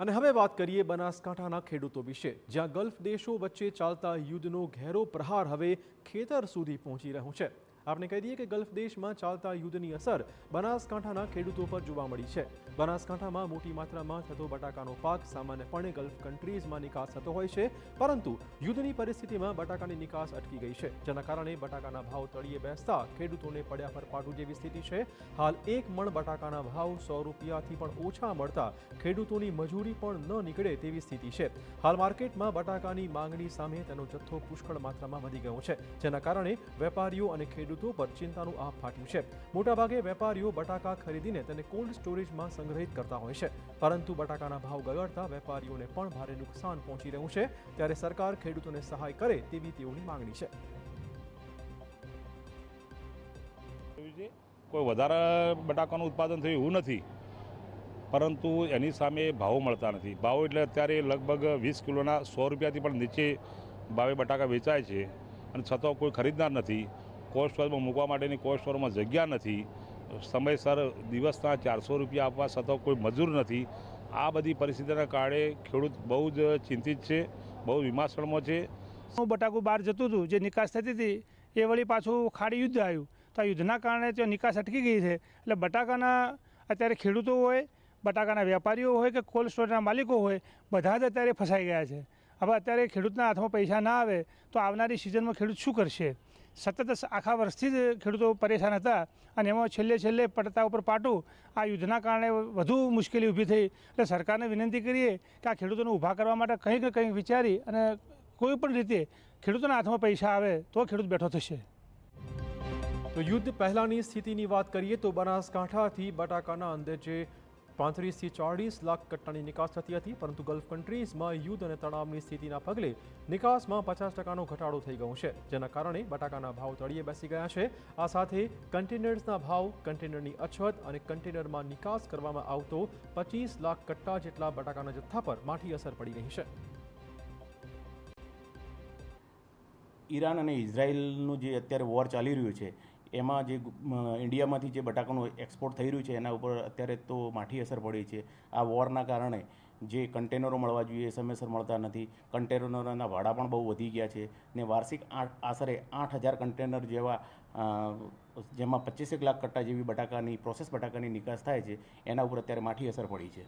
અને હવે વાત કરીએ બનાસકાંઠાના ખેડૂતો વિશે, જ્યાં ગલ્ફ દેશો વચ્ચે ચાલતા યુદ્ધનો ઘેરો પ્રહાર હવે ખેતર સુધી પહોંચી રહ્યો છે। આપણે કહી દઈએ કે ગલ્ફ દેશમાં ચાલતા યુદ્ધની અસર બનાસકાંઠાના ખેડૂતો પર જોવા મળી છે। બનાસકાંઠામાં મોટી માત્રામાં થતો બટાકાનો પાક સામાન્યપણે ગલ્ફ કન્ટ્રીઝમાં નિકાસ થતો હોય છે, પરંતુ યુદ્ધની પરિસ્થિતિમાં બટાકાની નિકાસ અટકી ગઈ છે, જેના કારણે બટાકાના ભાવ તળિયે બેસતા ખેડૂતોને પડ્યા પર પાટું જેવી સ્થિતિ છે। હાલ એક મણ બટાકાના ભાવ 100 રૂપિયાથી પણ ઓછા મળતા ખેડૂતોની મજૂરી પણ ન નીકળે તેવી સ્થિતિ છે। હાલ માર્કેટમાં બટાકાની માંગણી સામે તેનો જથ્થો પુષ્કળ માત્રામાં વધી ગયો છે, જેના કારણે વેપારીઓ અને ખેડૂતો પર ચિંતાનું આપ ફાટ્યું છે। મોટાભાગે વેપારીઓ બટાકા ખરીદીને તેને કોલ્ડ સ્ટોરેજમાં સંગ્રહિત કરતા હોય છે, પરંતુ બટાકાના ભાવ ગગડતા વેપારીઓને પણ ભારે નુકસાન પહોંચી રહ્યું છે। ત્યારે સરકાર ખેડૂતોને સહાય કરે તેવી તેઓની માંગણી છે। કોઈ વધારે બટાકાનું ઉત્પાદન થયું એવું નથી, પરંતુ એની સામે ભાવો મળતા નથી। ભાવ એટલે અત્યારે લગભગ 20 કિલોના 100 રૂપિયાથી પણ નીચે ભાવે બટાકા વેચાય છે, અને છતાં કોઈ ખરીદનાર નથી। કોલ્ડ સ્ટોરમાં મૂકવા માટેની કોલ્ડ સ્ટોરમાં જગ્યા નથી, સમયસર દિવસના 400 રૂપિયા આપવા છતાં કોઈ મજૂર નથી। આ બધી પરિસ્થિતિના કારણે ખેડૂત બહુ જ ચિંતિત છે, બહુ વિમાસણમાં છે। બટાકું બહાર જતું હતું, જે નિકાસ થતી હતી એ વળી પાછું ખાડી યુદ્ધ આવ્યું, તો આ યુદ્ધના કારણે ત્યાં નિકાસ અટકી ગઈ છે। એટલે બટાકાના અત્યારે ખેડૂતો હોય, બટાકાના વેપારીઓ હોય કે કોલ્ડ સ્ટોરના માલિકો હોય, બધા જ અત્યારે ફસાઈ ગયા છે। હવે અત્યારે ખેડૂતના હાથમાં પૈસા ના આવે તો આવનારી સિઝનમાં ખેડૂત શું કરશે? સતત આખા વર્ષથી જ ખેડૂતો પરેશાન હતા, અને એમાં છેલ્લે પડતા ઉપર પાટું આ યુદ્ધના કારણે વધુ મુશ્કેલી ઊભી થઈ। એટલે સરકારને વિનંતી કરીએ કે આ ખેડૂતોને ઊભા કરવા માટે કંઈક ને કંઈક વિચારી અને કોઈ પણ રીતે ખેડૂતોના હાથમાં પૈસા આવે તો ખેડૂત બેઠો થશે। તો યુદ્ધ પહેલાની સ્થિતિની વાત કરીએ તો બનાસકાંઠાથી બટાકાના અંદાજે 35 થી 40 લાખ કટ્ટાની નિકાસ થતી હતી, પરંતુ ગલ્ફ કન્ટ્રીઝમાં યુદ્ધ અને તણાવની સ્થિતિના પગલે નિકાસમાં 50% ઘટાડો થઈ ગયો છે, જેના કારણે બટાકાના ભાવ તળિયે બેસી ગયા છે। આ સાથે કન્ટેનર્સના ભાવ, કન્ટેનરની અછત અને કન્ટેનરમાં નિકાસ કરવામાં આવતો 25 લાખ કટ્ટા જેટલા બટાકાના જથ્થા પર માઠી અસર પડી રહી છે। ઈરાન અને ઇઝરાયલનું જે અત્યારે વોર ચાલી રહ્યું છે, એમાં જે ઇન્ડિયામાંથી જે બટાકાનું એક્સપોર્ટ થઈ રહ્યું છે એના ઉપર અત્યારે તો માઠી અસર પડી છે। આ વોરના કારણે જે કન્ટેનરો મળવા જોઈએ સમયસર મળતા નથી, કન્ટેનરોના ભાડા પણ બહુ વધી ગયા છે, ને વાર્ષિક આશરે 8000 કન્ટેનર જેવા જેમાં 25 લાખ કટ્ટા જેવી બટાકાની પ્રોસેસ બટાકાની નિકાસ થાય છે, એના ઉપર અત્યારે માઠી અસર પડી છે।